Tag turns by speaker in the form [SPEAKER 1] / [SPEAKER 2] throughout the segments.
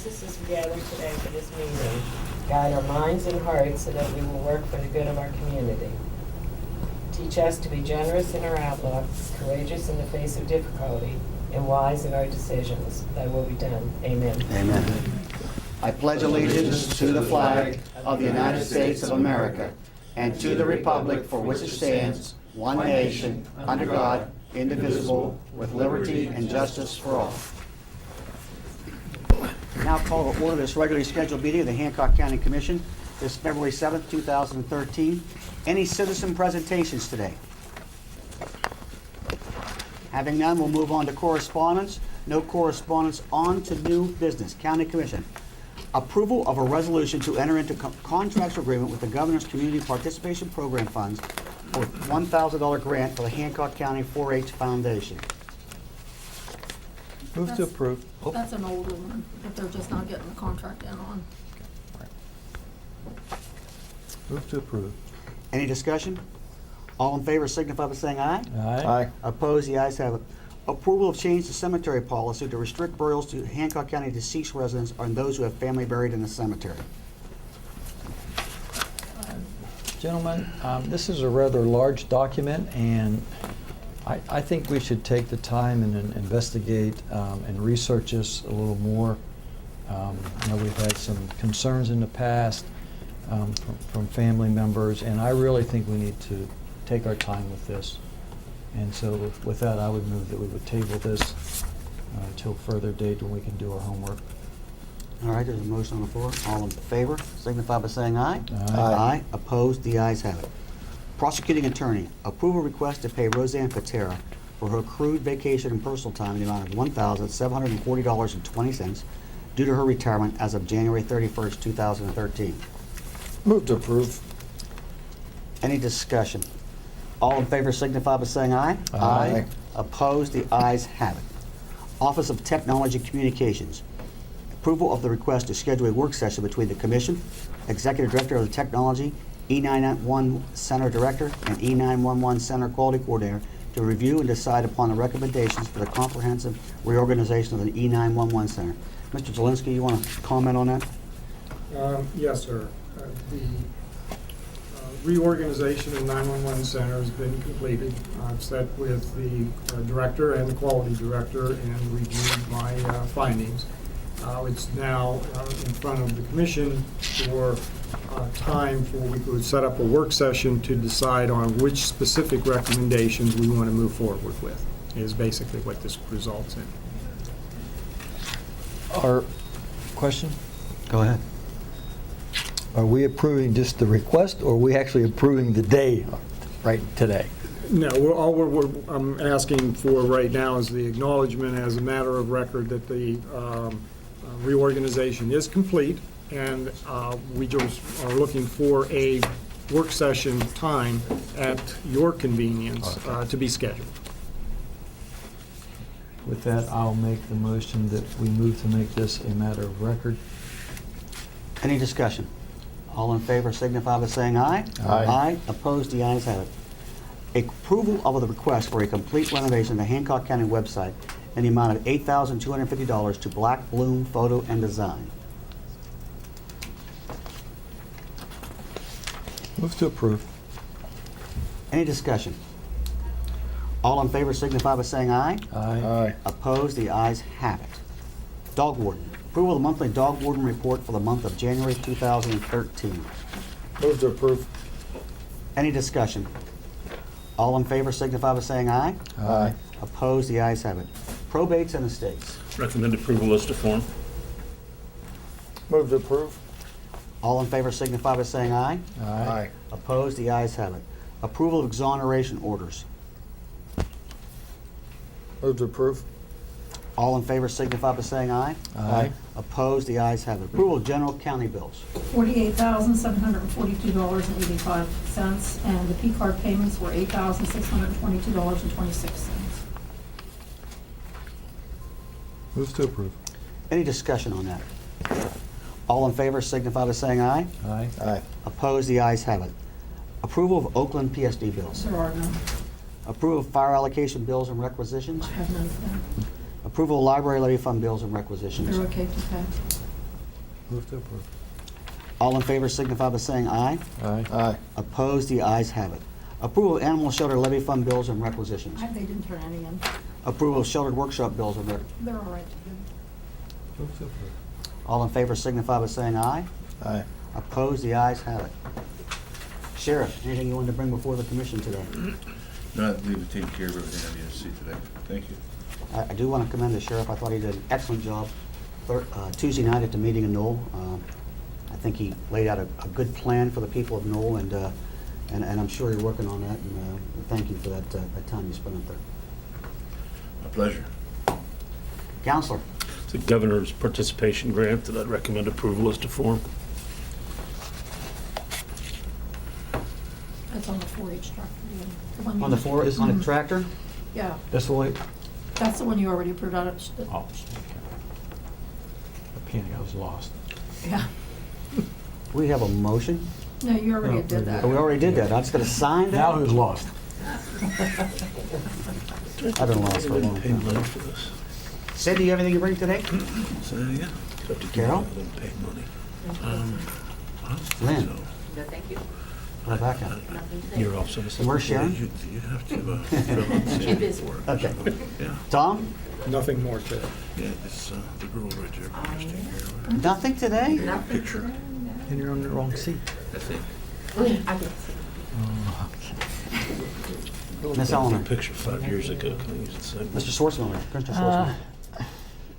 [SPEAKER 1] us as we gather today for this meeting. Guide our minds and hearts so that we will work for the good of our community. Teach us to be generous in our outlook, courageous in the face of difficulty, and wise in our decisions. Thy will be done. Amen.
[SPEAKER 2] Amen. I pledge allegiance to the flag of the United States of America and to the republic for which it stands, one nation, under God, indivisible, with liberty and justice for all. Now call to order this regularly scheduled meeting of the Hancock County Commission this February 7th, 2013. Any citizen presentations today? Having none, we'll move on to correspondence. No correspondence. On to new business. County Commission. Approval of a resolution to enter into contractual agreement with the Governor's Community Participation Program funds for $1,000 grant for the Hancock County 4-H Foundation.
[SPEAKER 3] Move to approve.
[SPEAKER 4] That's an older one, that they're just not getting the contract in on.
[SPEAKER 3] Move to approve.
[SPEAKER 2] Any discussion? All in favor signify by saying aye.
[SPEAKER 3] Aye.
[SPEAKER 2] Opposed? The ayes have it. Approval of change to cemetery policy to restrict burials to Hancock County deceased residents and those who have family buried in the cemetery.
[SPEAKER 3] Gentlemen, this is a rather large document, and I think we should take the time and investigate and research this a little more. You know, we've had some concerns in the past from family members, and I really think we need to take our time with this. And so with that, I would move that we would table this till further date when we can do our homework.
[SPEAKER 2] All right, there's a motion on the floor. All in favor signify by saying aye.
[SPEAKER 3] Aye.
[SPEAKER 2] Opposed? The ayes have it. Prosecuting attorney, approval request to pay Roseanne Patera for her accrued vacation and personal time in the amount of $1,740.20 due to her retirement as of January 31st, 2013.
[SPEAKER 3] Move to approve.
[SPEAKER 2] Any discussion? All in favor signify by saying aye.
[SPEAKER 3] Aye.
[SPEAKER 2] Opposed? The ayes have it. Office of Technology Communications. Approval of the request to schedule a work session between the Commission, Executive Director of the Technology, E911 Center Director, and E911 Center Quality Coordinator to review and decide upon the recommendations for the comprehensive reorganization of the E911 Center. Mr. Zielinski, you want to comment on that?
[SPEAKER 5] Yes, sir. The reorganization of the 911 Center has been completed. I've sat with the director and the quality director and reviewed my findings. It's now in front of the commission for time for we could set up a work session to decide on which specific recommendations we want to move forward with, is basically what this results in.
[SPEAKER 3] Our question?
[SPEAKER 2] Go ahead.
[SPEAKER 3] Are we approving just the request, or are we actually approving the day, right, today?
[SPEAKER 5] No, I'm asking for right now is the acknowledgement as a matter of record that the reorganization is complete, and we just are looking for a work session time at your convenience to be scheduled.
[SPEAKER 3] With that, I'll make the motion that we move to make this a matter of record.
[SPEAKER 2] Any discussion? All in favor signify by saying aye.
[SPEAKER 3] Aye.
[SPEAKER 2] Opposed? The ayes have it. Approval of the request for a complete renovation of the Hancock County website in the amount of $8,250 to Black Bloom Photo and Design.
[SPEAKER 3] Move to approve.
[SPEAKER 2] Any discussion? All in favor signify by saying aye.
[SPEAKER 3] Aye.
[SPEAKER 2] Opposed? The ayes have it. Dog Warden. Approval of the monthly Dog Warden report for the month of January 2013.
[SPEAKER 3] Move to approve.
[SPEAKER 2] Any discussion? All in favor signify by saying aye.
[SPEAKER 3] Aye.
[SPEAKER 2] Opposed? The ayes have it. Probates and estates.
[SPEAKER 6] Recommend approval as to form.
[SPEAKER 3] Move to approve.
[SPEAKER 2] All in favor signify by saying aye.
[SPEAKER 3] Aye.
[SPEAKER 2] Opposed? The ayes have it. Approval of exoneration orders.
[SPEAKER 3] Move to approve.
[SPEAKER 2] All in favor signify by saying aye.
[SPEAKER 3] Aye.
[SPEAKER 2] Opposed? The ayes have it. Approval of general county bills.
[SPEAKER 4] $48,742.85, and the P-card payments were $8,622.26.
[SPEAKER 3] Move to approve.
[SPEAKER 2] Any discussion on that? All in favor signify by saying aye.
[SPEAKER 3] Aye. Aye.
[SPEAKER 2] Opposed? The ayes have it. Approval of Oakland PSD bills.
[SPEAKER 4] There are none.
[SPEAKER 2] Approval of fire allocation bills and requisitions.
[SPEAKER 4] I have none for them.
[SPEAKER 2] Approval of library levy fund bills and requisitions.
[SPEAKER 4] They're okay to pay.
[SPEAKER 3] Move to approve.
[SPEAKER 2] All in favor signify by saying aye.
[SPEAKER 3] Aye.
[SPEAKER 6] Aye.
[SPEAKER 2] Opposed, the ayes have it. Approval of animal shelter levy fund bills and requisitions.
[SPEAKER 4] They didn't turn any in.
[SPEAKER 2] Approval of sheltered workshop bills and
[SPEAKER 4] They're all right.
[SPEAKER 3] Move to approve.
[SPEAKER 2] all in favor signify by saying aye.
[SPEAKER 6] Aye.
[SPEAKER 2] Opposed, the ayes have it. Sheriff, anything you wanted to bring before the commission today?
[SPEAKER 7] No, I believe we've taken care of everything I need to see today. Thank you.
[SPEAKER 2] I do want to commend the sheriff. I thought he did an excellent job Tuesday night at the meeting in Knoll. I think he laid out a good plan for the people of Knoll, and I'm sure you're working on that, and thank you for that time you spent up there.
[SPEAKER 7] My pleasure.
[SPEAKER 2] Counselor,
[SPEAKER 8] The governor's participation grant that I'd recommend approval as to form.
[SPEAKER 4] That's on the 4-H tractor. one
[SPEAKER 2] on the
[SPEAKER 4] you-
[SPEAKER 2] on the tractor?
[SPEAKER 4] Yeah,
[SPEAKER 3] That's the way,
[SPEAKER 4] that's the one you already approved out of,
[SPEAKER 3] oh, okay. The penny, I was lost.
[SPEAKER 4] yeah.
[SPEAKER 2] We have a motion.
[SPEAKER 4] No, you already
[SPEAKER 3] No,
[SPEAKER 4] did that.
[SPEAKER 2] Oh, we already did that. I just got to sign
[SPEAKER 3] Now
[SPEAKER 2] that?
[SPEAKER 3] who's lost?
[SPEAKER 2] I've been lost for a long
[SPEAKER 8] Pay
[SPEAKER 2] time.
[SPEAKER 8] money for this.
[SPEAKER 2] Cindy, you have anything you bring today?
[SPEAKER 8] So, yeah. Have to
[SPEAKER 2] Carol?
[SPEAKER 8] give them pay money. I don't think
[SPEAKER 2] Lynn?
[SPEAKER 8] so.
[SPEAKER 9] No, thank you.
[SPEAKER 2] Rebecca?
[SPEAKER 9] Nothing today.
[SPEAKER 8] You're off, so to say.
[SPEAKER 2] And where's Sharon?
[SPEAKER 8] You have to fill out the
[SPEAKER 9] Keep busy.
[SPEAKER 8] paperwork.
[SPEAKER 2] Okay.
[SPEAKER 8] Yeah,
[SPEAKER 2] Tom?
[SPEAKER 5] Nothing more today.
[SPEAKER 8] yeah, it's the girl right there. Just take care of it.
[SPEAKER 2] Nothing today?
[SPEAKER 9] Nothing
[SPEAKER 8] Picture.
[SPEAKER 9] today,
[SPEAKER 3] And you're on the wrong seat.
[SPEAKER 8] I think.
[SPEAKER 9] no. I can see.
[SPEAKER 2] Miss Eleanor?
[SPEAKER 8] Picture 5 years ago. Can I use the same?
[SPEAKER 2] Mr. Swartzman? Mr. Swartzman?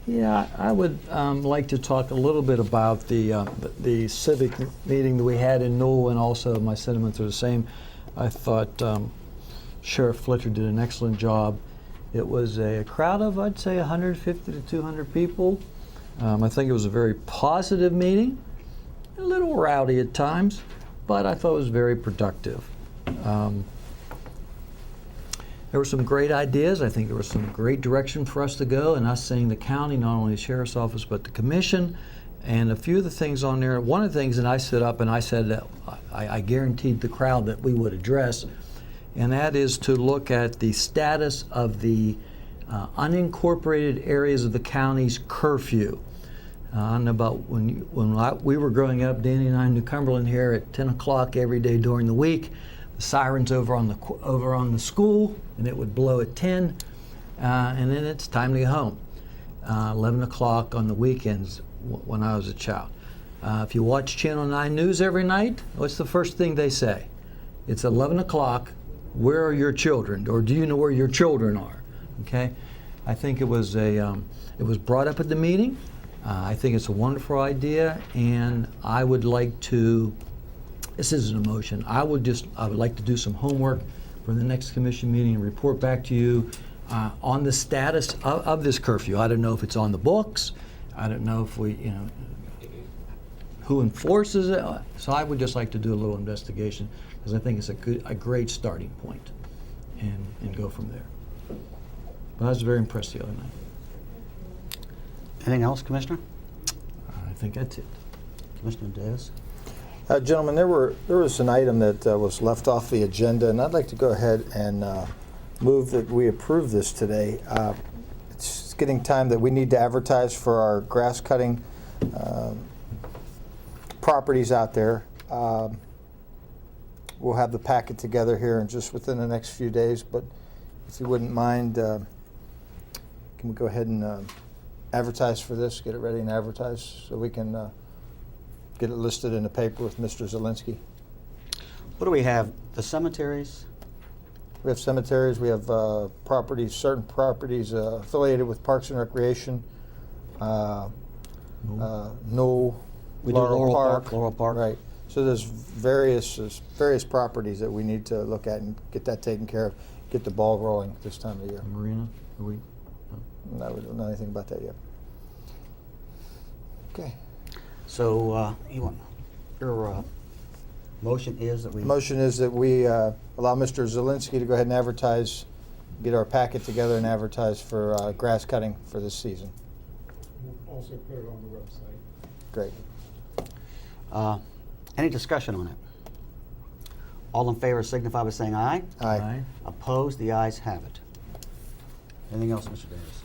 [SPEAKER 3] Yeah, I would like to talk a little bit about the civic meeting that we had in Newell, and also my sentiments are the same. I thought Sheriff Fletcher did an excellent job. It was a crowd of, I'd say, 150 to 200 people. I think it was a very positive meeting, a little rowdy at times, but I thought it was very productive. There were some great ideas. I think there was some great direction for us to go, and us saying the county, not only the sheriff's office, but the commission, and a few of the things on there. One of the things that I stood up and I said that I guaranteed the crowd that we would address, and that is to look at the status of the unincorporated areas of the county's curfew. I don't know about when we were growing up, Danny and I in New Cumberland here at 10 o'clock every day during the week. The sirens over on the school, and it would blow at 10, and then it's time to go home. 11 o'clock on the weekends when I was a child. If you watch Channel 9 News every night, what's the first thing they say? It's 11 o'clock, where are your children? Or do you know where your children are? Okay? I think it was brought up at the meeting. I think it's a wonderful idea, and I would like to, this isn't a motion, I would like to do some homework for the next commission meeting and report back to you on the status of this curfew. I don't know if it's on the books. I don't know if who enforces it. So I would just like to do a little investigation, because I think it's a great starting point, and go from there. But I was very impressed the other night.
[SPEAKER 2] Anything else, Commissioner?
[SPEAKER 3] I think that's it.
[SPEAKER 2] Commissioner Davis?
[SPEAKER 6] Gentlemen, there was an item that was left off the agenda, and I'd like to go ahead and move that we approve this today. It's getting time that we need to advertise for our grass cutting properties out there. We'll have the packet together here and just within the next few days, but if you wouldn't mind, can we go ahead and advertise for this, get it ready and advertise so we can get it listed in the paper with Mr. Zielinski.
[SPEAKER 2] What do we have? The cemeteries?
[SPEAKER 6] We have cemeteries, we have properties, certain properties affiliated with Parks and Recreation, Knoll,
[SPEAKER 2] We do Laurel Park. Laurel Park.
[SPEAKER 6] Right. So there's various properties that we need to look at and get that taken care of, get the ball rolling this time of year.
[SPEAKER 3] Marina, are we?
[SPEAKER 6] No, we don't know anything about that yet. Okay.
[SPEAKER 2] So, your motion is that we...
[SPEAKER 6] Motion is that we allow Mr. Zielinski to go ahead and advertise, get our packet together and advertise for grass cutting for this season.
[SPEAKER 5] We'll also put it on the website.
[SPEAKER 6] Great.
[SPEAKER 2] Any discussion on it? All in favor signify by saying aye.
[SPEAKER 6] Aye.
[SPEAKER 2] Opposed? The ayes have it. Anything else, Mr. Davis?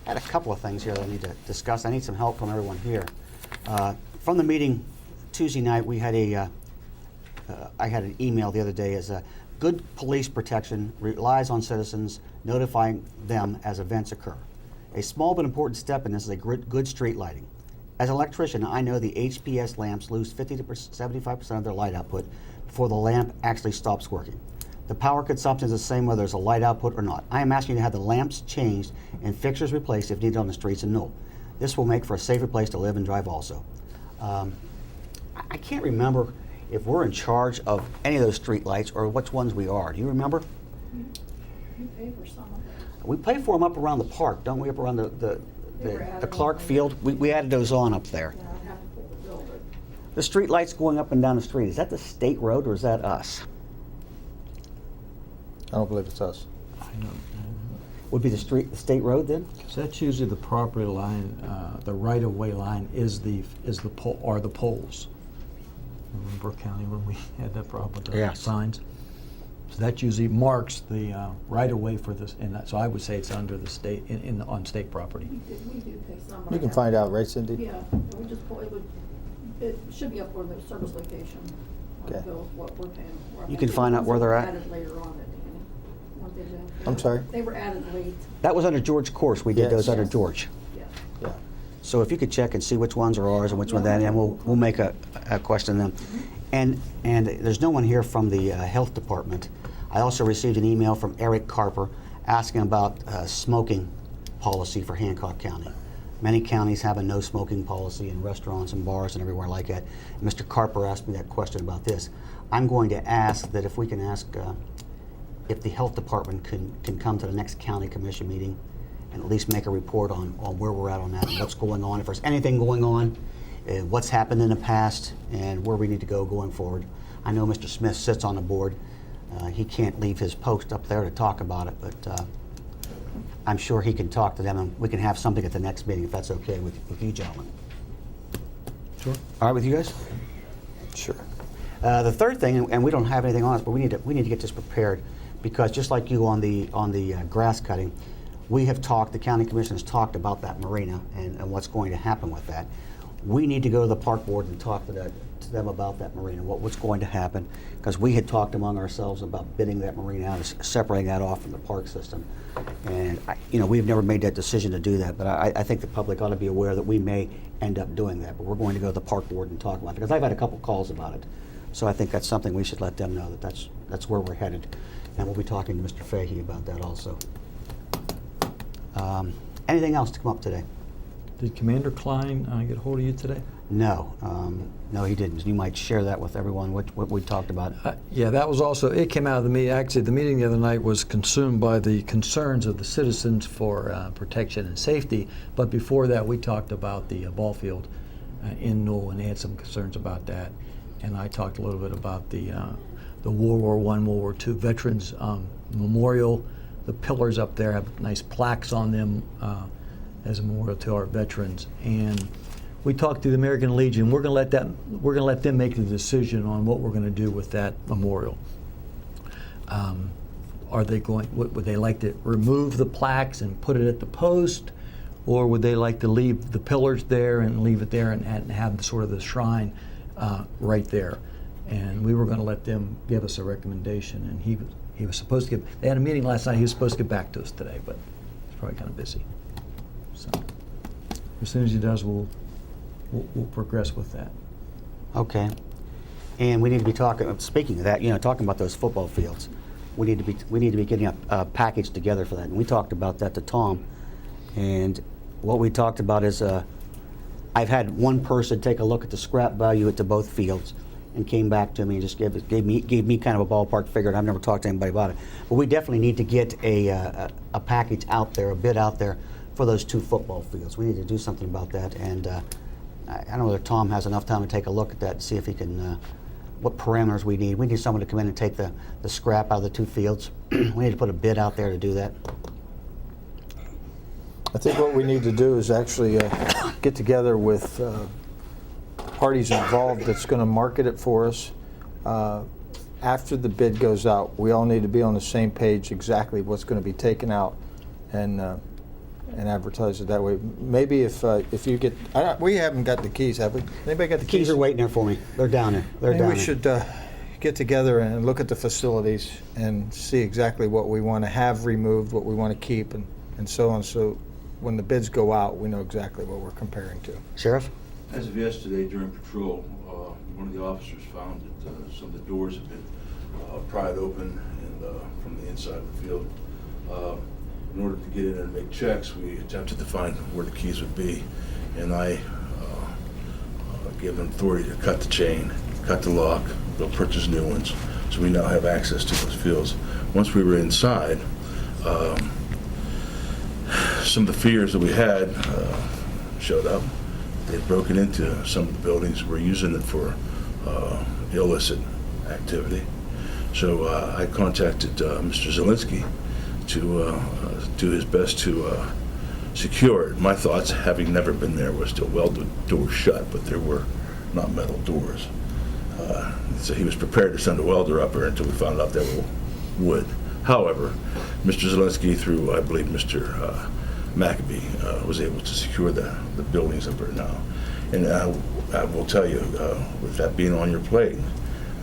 [SPEAKER 2] I had a couple of things here that I need to discuss. I need some help from everyone here. From the meeting Tuesday night, we had I had an email the other day as good police protection relies on citizens notifying them as events occur. A small but important step in this is a good street lighting. As an electrician, I know the HPS lamps lose 50 to 75% of their light output before the lamp actually stops working. The power consumption is the same whether there's a light output or not. I am asking you to have the lamps changed and fixtures replaced if needed on the streets in Newell. This will make for a safer place to live and drive also. I can't remember if we're in charge of any of those street lights or which ones we are. Do you remember?
[SPEAKER 4] You pay for some of it.
[SPEAKER 2] We pay for them up around the park, don't we? Up around the Clark Field. We added those on up there.
[SPEAKER 4] Yeah, I'd have to pull the bill, but
[SPEAKER 2] The street lights going up and down the street, is that the state road or is that us?
[SPEAKER 6] I don't believe it's us.
[SPEAKER 2] Would be the state road then?
[SPEAKER 3] So that's usually the property line, the right-of-way line is the pole, are the poles. Remember in Brooke County when we had that problem with the
[SPEAKER 2] Yes.
[SPEAKER 3] signs? So that usually marks the right-of-way for this, and so I would say it's under the state, on state property.
[SPEAKER 4] we do pay some.
[SPEAKER 6] You can find out, right, Cindy?
[SPEAKER 4] Yeah, we just pull, it should be up for the service location. On the
[SPEAKER 6] Okay.
[SPEAKER 4] bill, what we're paying for.
[SPEAKER 2] You can find out where they're at?
[SPEAKER 4] Added later on, weren't they, Jen?
[SPEAKER 6] I'm sorry?
[SPEAKER 4] They were added late,
[SPEAKER 2] That was under George Course, we did
[SPEAKER 6] Yes.
[SPEAKER 2] those under
[SPEAKER 4] Yes.
[SPEAKER 2] George.
[SPEAKER 4] yeah.
[SPEAKER 6] Yeah.
[SPEAKER 2] So if you could check and see which ones are ours and which one that, and we'll make a question them. And there's no one here from the health department. I also received an email from Eric Carper asking about smoking policy for Hancock County. Many counties have a no smoking policy in restaurants and bars and everywhere like that. Mr. Carper asked me that question about this. I'm going to ask that if we can ask if the health department can come to the next county commission meeting and at least make a report on where we're at on that and what's going on, if there's anything going on, what's happened in the past, and where we need to go going forward. I know Mr. Smith sits on the board. He can't leave his post up there to talk about it, but I'm sure he can talk to them, and we can have something at the next meeting if that's okay with you gentlemen.
[SPEAKER 3] Sure.
[SPEAKER 2] All right with you guys?
[SPEAKER 6] Sure.
[SPEAKER 2] The third thing, and we don't have anything on us, but we need to get this prepared, because just like you on the grass cutting, we have talked, the county commission has talked about that marina and what's going to happen with that. We need to go to the park board and talk to them about that marina, what's going to happen, because we had talked among ourselves about bidding that marina out, separating that off from the park system. And we've never made that decision to do that, but I think the public ought to be aware that we may end up doing that. But we're going to go to the park board and talk about it, because I've had a couple calls about it. So I think that's something we should let them know, that's where we're headed. And we'll be talking to Mr. Fahey about that also. Anything else to come up today?
[SPEAKER 3] Did Commander Klein get hold of you today?
[SPEAKER 2] No, no, he didn't. You might share that with everyone, what we talked about.
[SPEAKER 3] Yeah, that was also, it came out of the meeting. Actually, the meeting the other night was consumed by the concerns of the citizens for protection and safety. But before that, we talked about the ball field in Newell, and they had some concerns about that. And I talked a little bit about the World War I, World War II Veterans Memorial. The pillars up there have nice plaques on them as a memorial to our veterans. And we talked to the American Legion. We're going to let them make the decision on what we're going to do with that memorial. Are they going? Would they like to remove the plaques and put it at the post, or would they like to leave the pillars there and leave it there and have sort of the shrine right there? And we were going to let them give us a recommendation. And he was supposed to get. They had a meeting last night. He was supposed to get back to us today, but he's probably kind of busy. So as soon as he does, we'll progress with that.
[SPEAKER 2] Okay. And we need to be talking, speaking of that, talking about those football fields, we need to be getting a package together for that. And we talked about that to Tom. And what we talked about is I've had one person take a look at the scrap value to both fields and came back to me and just gave me kind of a ballpark figure, and I've never talked to anybody about it. But we definitely need to get a package out there, a bid out there for those two football fields. We need to do something about that. And I don't know whether Tom has enough time to take a look at that and see if he can, what parameters we need. We need someone to come in and take the scrap out of the two fields. We need to put a bid out there to do that.
[SPEAKER 6] I think what we need to do is actually get together with parties involved that's going to market it for us. After the bid goes out, we all need to be on the same page exactly what's going to be taken out. And and advertise it that way. Maybe if you get, we haven't got the keys, have we? Anybody got the keys?
[SPEAKER 2] Keys are waiting there for me. They're down there. They're
[SPEAKER 6] Maybe
[SPEAKER 2] down
[SPEAKER 6] we
[SPEAKER 2] there.
[SPEAKER 6] should get together and look at the facilities and see exactly what we want to have removed, what we want to keep, and so on. So when the bids go out, we know exactly what we're comparing to.
[SPEAKER 2] Sheriff?
[SPEAKER 7] As of yesterday during patrol, one of the officers found that some of the doors had been pried open and from the inside of the field. In order to get in and make checks, we attempted to find where the keys would be, and I gave them authority to cut the chain, cut the lock, they'll purchase new ones, so we now have access to those fields. Once we were inside, some of the fears that we had showed up. They'd broken into some of the buildings, were using it for illicit activity. So I contacted Mr. Zielinski to do his best to secure it. My thoughts, having never been there, was to weld the doors shut, but there were not metal doors. So he was prepared to send a welder up there until we found out they were wood. However, Mr. Zielinski, through I believe Mr. Maccabee, was able to secure the buildings up there now. And I will tell you, with that being on your plate,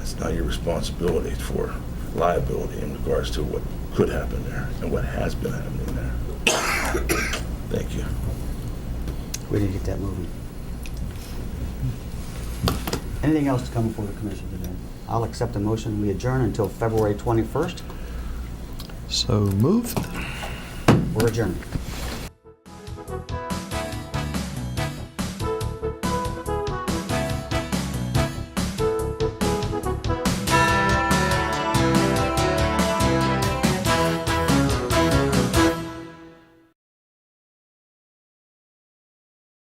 [SPEAKER 7] it's now your responsibility for liability in regards to what could happen there and what has been happening there. Thank you.
[SPEAKER 2] We need to get that moving. Anything else to come before the commission today? I'll accept a motion. We adjourn until February 21st.
[SPEAKER 3] So moved.
[SPEAKER 2] We're adjourned.